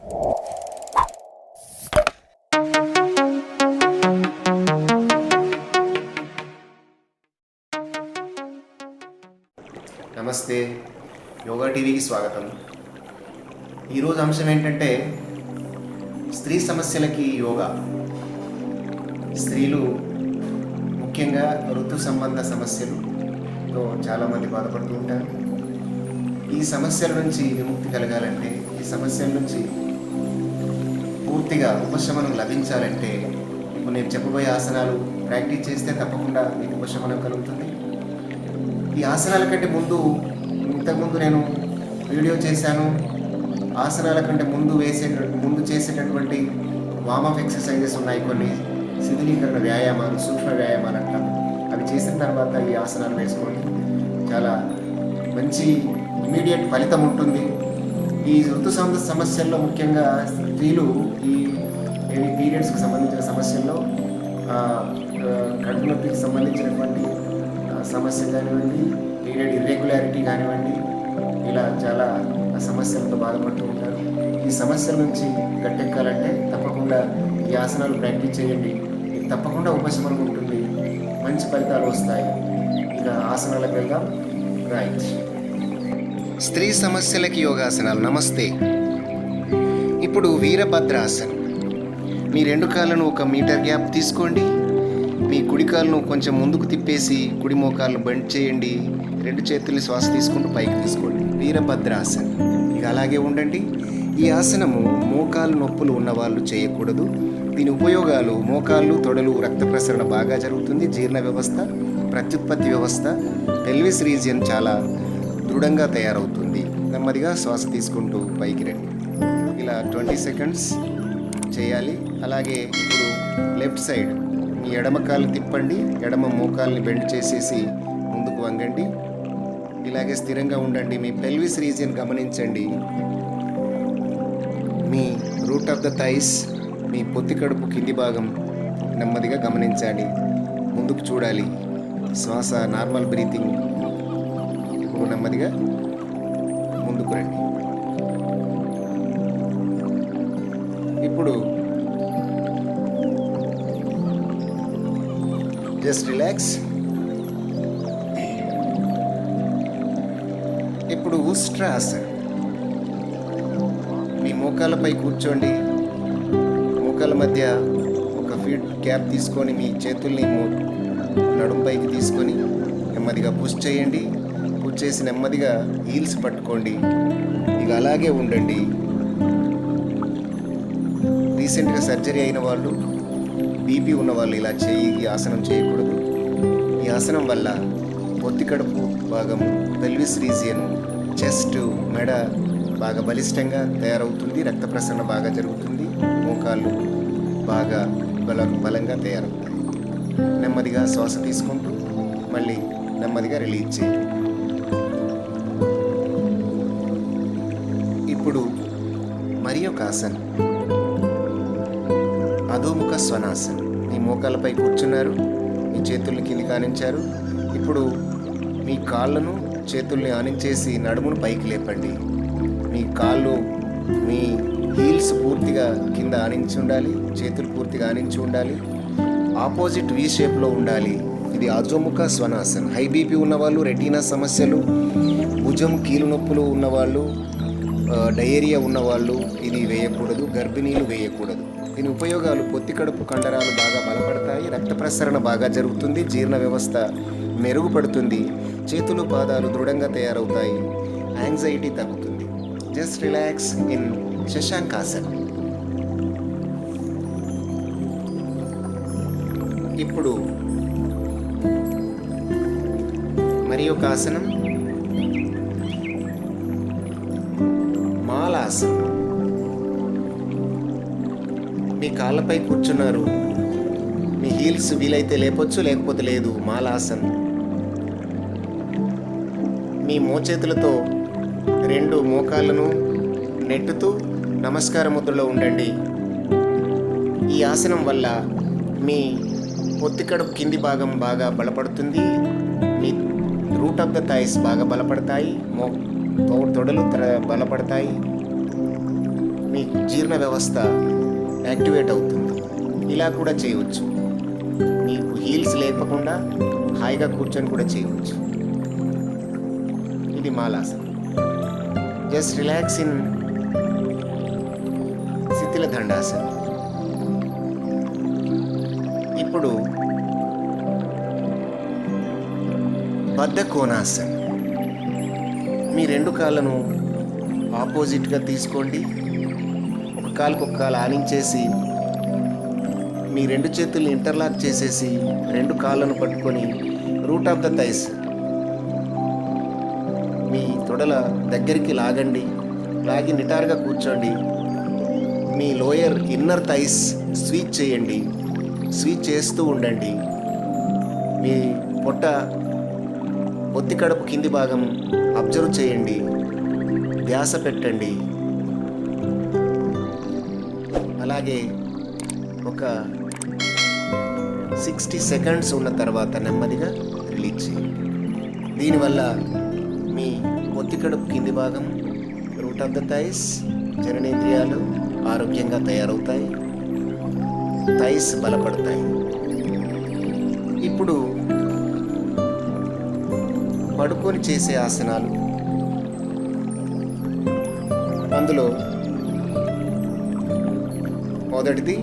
నమస్తే, యోగా టీవీకి స్వాగతం. ఈరోజు అంశం ఏంటంటే స్త్రీ సమస్యలకి యోగా. స్త్రీలు ముఖ్యంగా ఋతు సంబంధ సమస్యలతో చాలామంది బాధపడుతూ ఉంటారు. ఈ సమస్యల నుంచి విముక్తి కలగాలంటే, ఈ సమస్యల నుంచి పూర్తిగా ఉపశమనం లభించాలంటే ఇప్పుడు నేను చెప్పబోయే ఆసనాలు ప్రాక్టీస్ చేస్తే తప్పకుండా మీకు ఉపశమనం కలుగుతుంది. ఈ ఆసనాల కంటే ఇంతకుముందు నేను వీడియో చేశాను. ఆసనాల కంటే ముందు చేసేటటువంటి వార్మప్ ఎక్సర్సైజెస్ ఉన్నాయి, కొన్ని శిథిలీకరణ వ్యాయామాలు, సూక్ష్మ వ్యాయామాలు అంటాం. అవి చేసిన తర్వాత ఈ ఆసనాలు వేసుకోండి. చాలా మంచి ఇమీడియట్ ఫలితం ఉంటుంది. ఈ ఋతు సమస్యల్లో ముఖ్యంగా స్త్రీలు ఈ పీరియడ్స్కి సంబంధించిన సమస్యల్లో, కడుపు నొప్పికి సంబంధించినటువంటి సమస్య కానివ్వండి, పీరియడ్ ఇర్రెగ్యులారిటీ కానివ్వండి, ఇలా చాలా సమస్యలతో బాధపడుతూ ఉంటారు. ఈ సమస్యల నుంచి గట్టెక్కాలంటే తప్పకుండా ఈ ఆసనాలు ప్రాక్టీస్ చేయండి. మీకు తప్పకుండా ఉపశమనం ఉంటుంది, మంచి ఫలితాలు వస్తాయి. ఇక ఆసనాలకు వెళ్దాం. రైట్. స్త్రీ సమస్యలకి యోగాసనాలు. నమస్తే. ఇప్పుడు వీరభద్రాసనం. మీ రెండు కాళ్ళను 1 మీటర్ గ్యాప్ తీసుకోండి. మీ కుడి కాలును కొంచెం ముందుకు తిప్పేసి కుడి మోకాలను బెండ్ చేయండి. 2 చేతుల్ని శ్వాస తీసుకుంటూ పైకి తీసుకోండి. వీరభద్రాసనం. ఇక అలాగే ఉండండి. ఈ ఆసనము మోకాలు నొప్పులు ఉన్నవాళ్ళు చేయకూడదు. దీని ఉపయోగాలు: మోకాళ్ళు, తొడలు రక్త ప్రసరణ బాగా జరుగుతుంది, జీర్ణ వ్యవస్థ, ప్రత్యుత్పత్తి వ్యవస్థ, పెల్విస్ రీజియన్ చాలా దృఢంగా తయారవుతుంది. నెమ్మదిగా శ్వాస తీసుకుంటూ పైకి రండి. ఇలా 20 సెకండ్స్ చేయాలి. అలాగే ఇప్పుడు లెఫ్ట్ సైడ్ మీ ఎడమ కాలు తిప్పండి. ఎడమ మోకాల్ని బెండ్ చేసేసి ముందుకు వంగండి. ఇలాగే స్థిరంగా ఉండండి. మీ పెల్విస్ రీజియన్ గమనించండి. మీ రూట్ ఆఫ్ ద థైస్, మీ పొత్తి కడుపు కింది భాగం నెమ్మదిగా గమనించాలి. ముందుకు చూడాలి. శ్వాస నార్మల్ బ్రీతింగ్. ఇప్పుడు నెమ్మదిగా ముందుకు రండి. ఇప్పుడు జస్ట్ రిలాక్స్. ఇప్పుడు ఉస్ట్రాసన్. మీ మోకాళ్ళపై కూర్చోండి. మోకాళ్ళ మధ్య 1 ఫీట్ గ్యాప్ తీసుకొని మీ చేతుల్ని నడుంపైకి తీసుకొని నెమ్మదిగా పుష్ చేయండి. పుష్ చేసి నెమ్మదిగా హీల్స్ పట్టుకోండి. ఇక అలాగే ఉండండి. రీసెంట్గా సర్జరీ అయిన వాళ్ళు, బీపీ ఉన్నవాళ్ళు ఇలా ఈ ఆసనం చేయకూడదు. ఈ ఆసనం వల్ల పొత్తి కడుపు భాగము, పెల్విస్ రీజియన్, చెస్ట్, మెడ బాగా బలిష్టంగా తయారవుతుంది. రక్త ప్రసరణ బాగా జరుగుతుంది. మోకాళ్ళు బాగా బలంగా తయారవుతాయి. నెమ్మదిగా శ్వాస తీసుకుంటూ మళ్ళీ నెమ్మదిగా రిలీజ్ చేయండి. ఇప్పుడు మరి ఒక ఆసనం, అధోముఖ స్వనాసనం. మీ మోకాళ్ళపై కూర్చున్నారు. మీ చేతుల్ని కిందికి ఆనించారు. ఇప్పుడు మీ కాళ్ళను, చేతుల్ని ఆనించేసి నడుమును పైకి లేపండి. మీ కాళ్ళు, మీ హీల్స్ పూర్తిగా కింద ఆనించి ఉండాలి. చేతులు పూర్తిగా ఆనించి ఉండాలి. ఆపోజిట్ వి షేప్లో ఉండాలి. ఇది అధోముఖ స్వనాసనం. హై బీపీ ఉన్నవాళ్ళు, రెటీనా సమస్యలు, భుజం కీలు నొప్పులు ఉన్నవాళ్ళు, డయేరియా ఉన్నవాళ్ళు ఇది వేయకూడదు. గర్భిణీలు వేయకూడదు. దీని ఉపయోగాలు: పొత్తి కడుపు కండరాలు బాగా బలపడతాయి, రక్త ప్రసరణ బాగా జరుగుతుంది, జీర్ణ వ్యవస్థ మెరుగుపడుతుంది, చేతులు పాదాలు దృఢంగా తయారవుతాయి, యాంగ్జైటీ తగ్గుతుంది. జస్ట్ రిలాక్స్ ఇన్ శశాంకాసన్. ఇప్పుడు మరి ఒక ఆసనం, మాలాసనం. మీ కాళ్ళపై కూర్చున్నారు. మీ హీల్స్ వీలైతే లేపొచ్చు, లేకపోతే లేదు. మాలాసన్. మీ మోచేతులతో 2 మోకాళ్ళను నెట్టుతూ నమస్కార ముద్రలో ఉండండి. ఈ ఆసనం వల్ల మీ పొత్తి కడుపు కింది భాగం బాగా బలపడుతుంది. మీ రూట్ ఆఫ్ ద థైస్ బాగా బలపడతాయి. తొడలు బలపడతాయి. మీ జీర్ణ వ్యవస్థ యాక్టివేట్ అవుతుంది. ఇలా కూడా చేయవచ్చు. మీకు హీల్స్ లేకుండా హాయిగా కూర్చొని కూడా చేయవచ్చు. ఇది మాలాసనం. జస్ట్ రిలాక్స్ ఇన్ శిథిల దండాసనం. ఇప్పుడు బద్ధ కోణాసనం. మీ రెండు కాళ్ళను ఆపోజిట్గా తీసుకోండి. ఒక కాలుకు ఒక కాలు ఆనించేసి మీ రెండు చేతుల్ని ఇంటర్లాక్ చేసేసి రెండు కాళ్ళను పట్టుకొని రూట్ ఆఫ్ ద థైస్ మీ తొడల దగ్గరికి లాగండి. లాగి నిటారుగా కూర్చోండి. మీ లోయర్ ఇన్నర్ థైస్ స్వీచ్ చేయండి. స్వీచ్ చేస్తూ ఉండండి. మీ పొట్ట పొత్తి కడుపు కింది భాగం అబ్జర్వ్ చేయండి. ధ్యాస పెట్టండి. అలాగే ఒక 60 సెకండ్స్ ఉన్న తర్వాత నెమ్మదిగా రిలీజ్ చేయండి. దీనివల్ల మీ పొత్తి కడుపు కింది భాగం రూట్ ఆఫ్ ద థైస్ జననేంద్రియాలు ఆరోగ్యంగా తయారవుతాయి. థైస్ బలపడతాయి. ఇప్పుడు పడుకొని చేసే ఆసనాలు. అందులో మొదటిది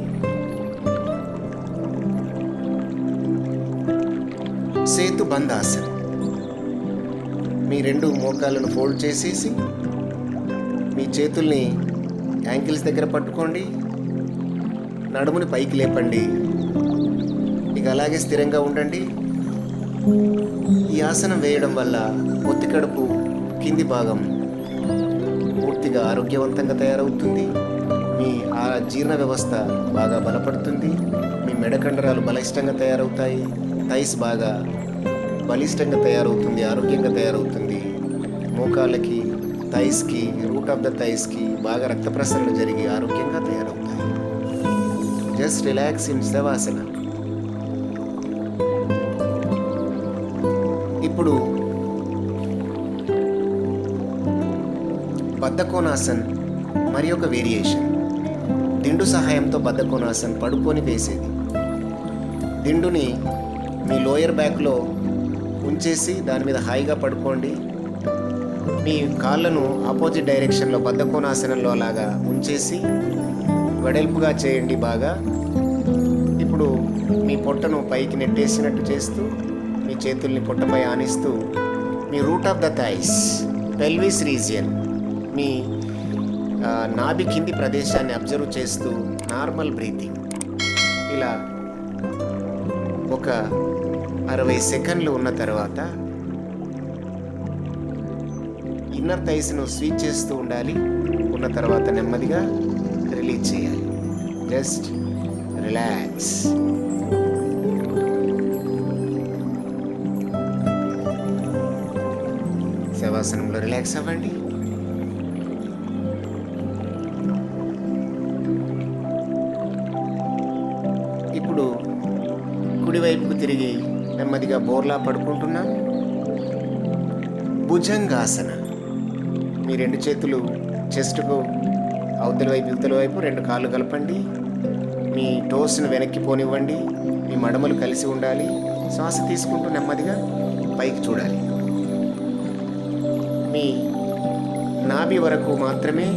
సేతు బంధాసనం. మీ రెండు మోకాళ్ళను ఫోల్డ్ చేసేసి మీ చేతుల్ని యాంకిల్స్ దగ్గర పట్టుకోండి. నడుముని పైకి లేపండి. ఇక అలాగే స్థిరంగా ఉండండి. ఈ ఆసనం వేయడం వల్ల పొత్తి కడుపు కింది భాగం పూర్తిగా ఆరోగ్యవంతంగా తయారవుతుంది. మీ ఆ జీర్ణ వ్యవస్థ బాగా బలపడుతుంది. మీ మెడకండరాలు బలిష్టంగా తయారవుతాయి. థైస్ బాగా బలిష్టంగా తయారవుతుంది, ఆరోగ్యంగా తయారవుతుంది. మోకాళ్ళకి, థైస్కి, రూట్ ఆఫ్ ద థైస్కి బాగా రక్త ప్రసరణ జరిగి ఆరోగ్యంగా తయారవుతాయి. Just relax in శవాసన. ఇప్పుడు బద్ధకోణాసన్ మరి ఒక వేరియేషన్. దిండు సహాయంతో బద్ధకోణాసన్ పడుకొని వేసేది. దిండుని మీ లోయర్ బ్యాక్లో ఉంచేసి దాని మీద హాయిగా పడుకోండి. మీ కాళ్ళను ఆపోజిట్ డైరెక్షన్లో బద్ధకోణాసనంలో అలాగా ఉంచేసి వెడల్పుగా చేయండి బాగా. ఇప్పుడు మీ పొట్టను పైకి నెట్టేసినట్టు చేస్తూ మీ చేతుల్ని పొట్టపై ఆనిస్తూ మీ root of the thighs, pelvis region, మీ నాభి కింది ప్రదేశాన్ని అబ్జర్వ్ చేస్తూ నార్మల్ బ్రీతింగ్. ఇలా ఒక 60 సెకండ్లు ఉన్న తర్వాత ఇన్నర్ థైస్ను స్వీచ్ చేస్తూ ఉండాలి. ఉన్న తర్వాత నెమ్మదిగా రిలీజ్ చేయాలి. Just relax. శవాసనంలో రిలాక్స్ అవ్వండి. ఇప్పుడు కుడివైపుకు తిరిగి నెమ్మదిగా బోర్లా పడుకుంటున్నాం. భుజంగాసన. మీ రెండు చేతులు చెస్ట్కు అవతల వైపు ఇవతల వైపు రెండు కాళ్ళు కలపండి. మీ టోస్ను వెనక్కి పోనివ్వండి. మీ మడమలు కలిసి ఉండాలి. శ్వాస తీసుకుంటూ నెమ్మదిగా పైకి చూడాలి. మీ నాభి వరకు మాత్రమే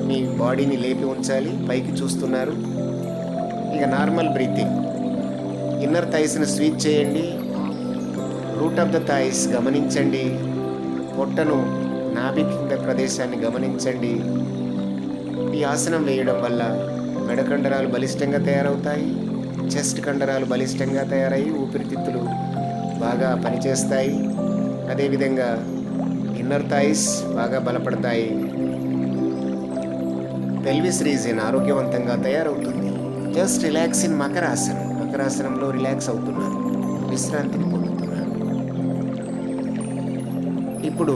మీ బాడీని లేపి ఉంచాలి. పైకి చూస్తున్నారు. ఇక నార్మల్ బ్రీతింగ్. ఇన్నర్ థైస్ని స్వీచ్ చేయండి. రూట్ ఆఫ్ ద థైస్ గమనించండి. పొట్టను నాభి కింద ప్రదేశాన్ని గమనించండి. ఈ ఆసనం వేయడం వల్ల మెడ కండరాలు బలిష్టంగా తయారవుతాయి. చెస్ట్ కండరాలు బలిష్టంగా తయారయ్యి ఊపిరితిత్తులు బాగా పనిచేస్తాయి. అదేవిధంగా ఇన్నర్ థైస్ బాగా బలపడతాయి. పెల్విస్ రీజియన్ ఆరోగ్యవంతంగా తయారవుతుంది. జస్ట్ రిలాక్స్ ఇన్ మకరాసనం. మకరాసనంలో రిలాక్స్ అవుతున్నారు, విశ్రాంతిని పొందుతున్నారు. ఇప్పుడు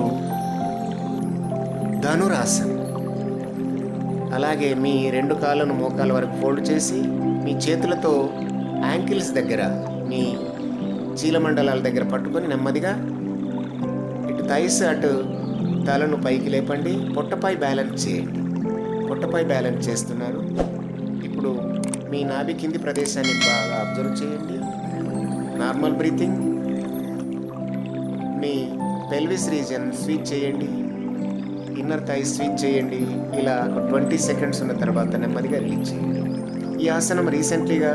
ధనురాసనం. అలాగే మీ రెండు కాళ్ళను మోకాల వరకు ఫోల్డ్ చేసి మీ చేతులతో యాంకిల్స్ దగ్గర, మీ చీలమండలాల దగ్గర పట్టుకొని నెమ్మదిగా ఇటు థైస్ అటు తలను పైకి లేపండి. పొట్టపై బ్యాలెన్స్ చేయండి. పొట్టపై కాళ్ళపై బ్యాలెన్స్ చేస్తున్నారు. ఇప్పుడు మీ నాభి కింది ప్రదేశాన్ని బాగా అబ్జర్వ్ చేయండి. Normal breathing. మీ పెల్విస్ రీజన్ స్వీచ్ చేయండి, ఇన్నర్ థై స్వీచ్ చేయండి. ఇలా ఒక 20 సెకండ్స్ ఉన్న తర్వాత నెమ్మదిగా రిలీజ్ చేయండి. ఈ ఆసనం రీసెంట్లీగా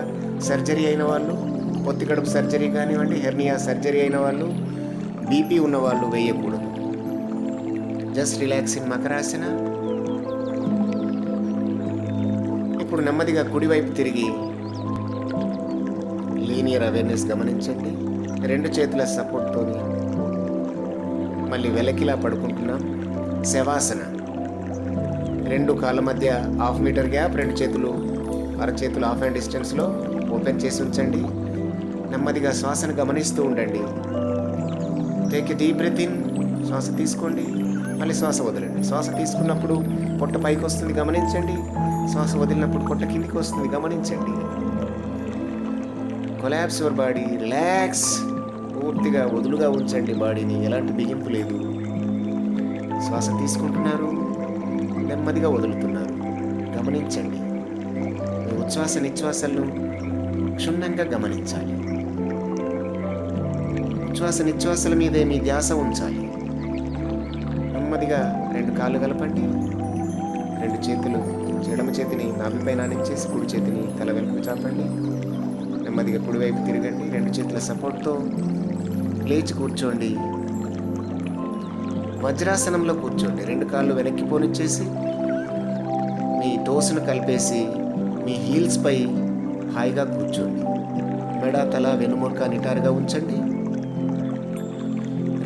సర్జరీ అయిన వాళ్ళు, పొత్తికడుపు సర్జరీ కానివ్వండి, హెర్నియా సర్జరీ అయిన వాళ్ళు, బీపీ ఉన్న వాళ్ళు వేయకూడదు. Just relax in Makarasana. ఇప్పుడు నెమ్మదిగా కుడివైపు తిరిగి లీనియర్ అవేర్నెస్ గమనించండి. 2 చేతుల సపోర్ట్తో మళ్ళీ వెలకిలా పడుకుంటున్నాం. శవాసన. 2 కాళ్ళ మధ్య 1/2 మీటర్ గ్యాప్, 2 చేతులు అరచేతులు హాఫ్ హ్యాండ్ డిస్టెన్స్లో ఓపెన్ చేసి ఉంచండి. నెమ్మదిగా శ్వాసను గమనిస్తూ ఉండండి. Take a deep breath in. శ్వాస తీసుకోండి, మళ్ళీ శ్వాస వదలండి. శ్వాస తీసుకున్నప్పుడు పొట్ట పైకి వస్తుంది గమనించండి. శ్వాస వదిలినప్పుడు పొట్ట కిందికి వస్తుంది గమనించండి. Collapse your body, relax. పూర్తిగా వదులుగా ఉంచండి బాడీని, ఎలాంటి బిగింపు లేదు. శ్వాస తీసుకుంటున్నారు, నెమ్మదిగా వదులుతున్నారు గమనించండి. మీ ఉచ్ఛ్వాస నిశ్వాసాలను క్షుణ్ణంగా గమనించాలి. ఉచ్ఛ్వాస నిశ్వాసాల మీదే మీ ధ్యాస ఉంచాలి. నెమ్మదిగా 2 కాళ్ళు కలపండి. 2 చేతులు, ఎడమ చేతిని నాభిపైన ఆనించేసి కుడి చేతిని తల వెనుక చాపండి. నెమ్మదిగా కుడివైపు తిరగండి. 2 చేతుల సపోర్ట్తో లేచి కూర్చోండి. వజ్రాసనంలో కూర్చోండి. 2 కాళ్ళు వెనక్కి పోనిచ్చేసి మీ టోస్ను కలిపేసి మీ హీల్స్ పై హాయిగా కూర్చోండి. మెడ, తల, వెనుముక నిటారుగా ఉంచండి.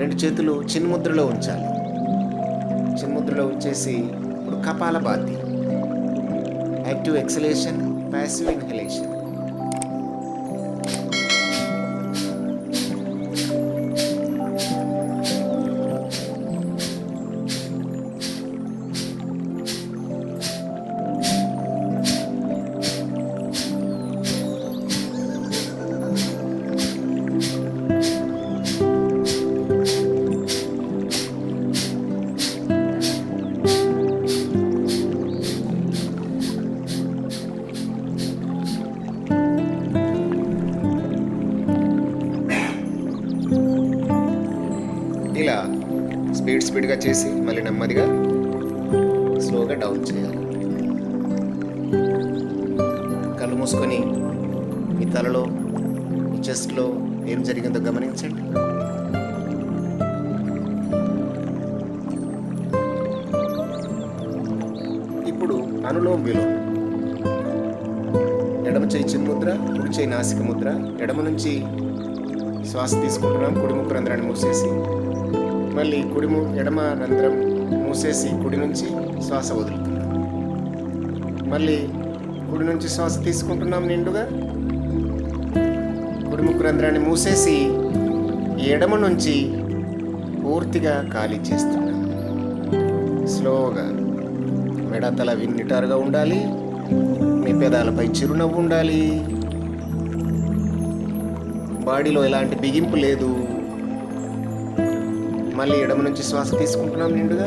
2 చేతులు చిన్ముద్రలో ఉంచాలి. చిన్ముద్రలో ఉంచేసి ఇప్పుడు kapalbhati. Active exhalation, passive inhalation. ఇలా స్పీడ్గా చేసి మళ్ళీ నెమ్మదిగా స్లోగా డౌన్ చేయాలి. కళ్ళు మూసుకొని మీ తలలో, మీ చెస్ట్లో ఏం జరిగిందో గమనించండి. ఇప్పుడు అనులోమ్ విలోమ్. ఎడమ చేయి చిన్ముద్ర, కుడి చేయి నాసిక ముద్ర. ఎడమ నుంచి శ్వాస తీసుకుంటున్నాం, కుడి ముక్కు రంధ్రాన్ని మూసేసి. మళ్ళీ ఎడమ రంధ్రం మూసేసి కుడి నుంచి శ్వాస వదులుతున్నాం. మళ్ళీ కుడి నుంచి శ్వాస తీసుకుంటున్నాం నిండుగా. కుడి ముక్కు రంధ్రాన్ని మూసేసి ఎడమ నుంచి పూర్తిగా ఖాళీ చేస్తున్నాం. స్లోగా మెడ, తల నిటారుగా ఉండాలి. మీ పెదాలపై చిరునవ్వు ఉండాలి. బాడీలో ఎలాంటి బిగింపు లేదు. మళ్ళీ ఎడమ నుంచి శ్వాస తీసుకుంటున్నాం నిండుగా.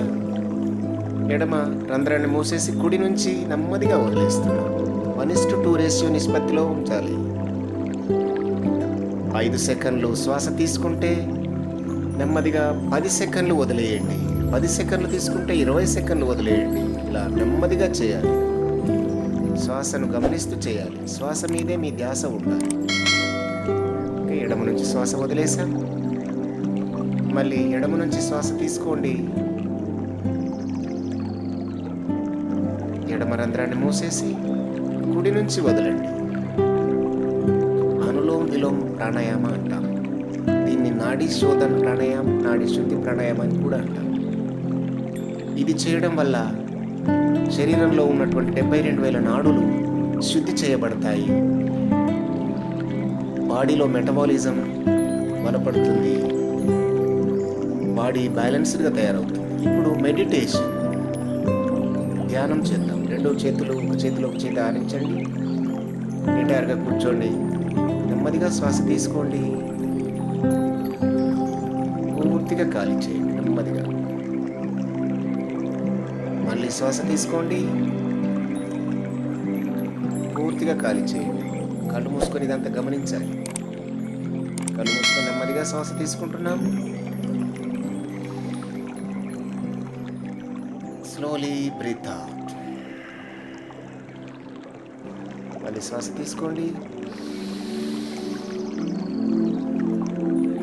ఎడమ రంధ్రాన్ని మూసేసి కుడి నుంచి నెమ్మదిగా వదిలేస్తున్నాం. 1:2 రేషియో నిష్పత్తిలో ఉంచాలి. 5 సెకండ్లు శ్వాస తీసుకుంటే నెమ్మదిగా 10 సెకండ్లు వదిలేయండి. 10 సెకండ్లు తీసుకుంటే 20 సెకండ్లు వదిలేయండి. ఇలా నెమ్మదిగా చేయాలి. శ్వాసను గమనిస్తూ చేయాలి. శ్వాస మీదే మీ ధ్యాస ఉండాలి. ఎడమ నుంచి శ్వాస వదిలేసాం. మళ్ళీ ఎడమ నుంచి శ్వాస తీసుకోండి. ఎడమ రంధ్రాన్ని మూసేసి కుడి నుంచి వదలండి. అనులోమ్ విలోమ్ ప్రాణాయామ అంటాం. దీన్ని నాడీ శోధన ప్రాణాయామం, నాడీ శుద్ధి ప్రాణాయామం అని కూడా అంటాం. ఇది చేయడం వల్ల శరీరంలో ఉన్నటువంటి 72,000 నాడులు శుద్ధి చేయబడతాయి. బాడీలో మెటబాలిజం బలపడుతుంది. బాడీ బ్యాలెన్స్డ్గా తయారవుతుంది. ఇప్పుడు మెడిటేషన్, ధ్యానం చేద్దాం. 2 చేతులు ఒక చేతిలో ఒక చేతి ఆనించండి. నిటారుగా కూర్చోండి. నెమ్మదిగా శ్వాస తీసుకోండి. పూర్తిగా ఖాళీ చేయండి నెమ్మదిగా. మళ్ళీ శ్వాస తీసుకోండి. పూర్తిగా ఖాళీ చేయండి. కళ్ళు మూసుకొని ఇదంతా గమనించాలి. కళ్ళు మూసుకొని నెమ్మదిగా శ్వాస తీసుకుంటున్నాం. Slowly breathe out. మళ్ళీ శ్వాస తీసుకోండి.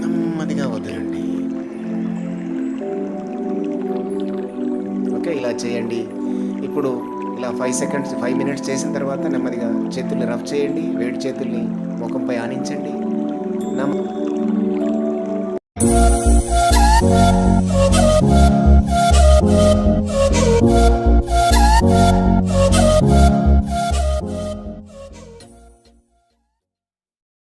నెమ్మదిగా వదలండి. ఓకే, ఇలా చేయండి. ఇప్పుడు ఇలా 5 మినిట్స్ చేసిన తర్వాత నెమ్మదిగా చేతుల్ని రఫ్ చేయండి. వేడి చేతుల్ని ముఖంపై ఆనించండి.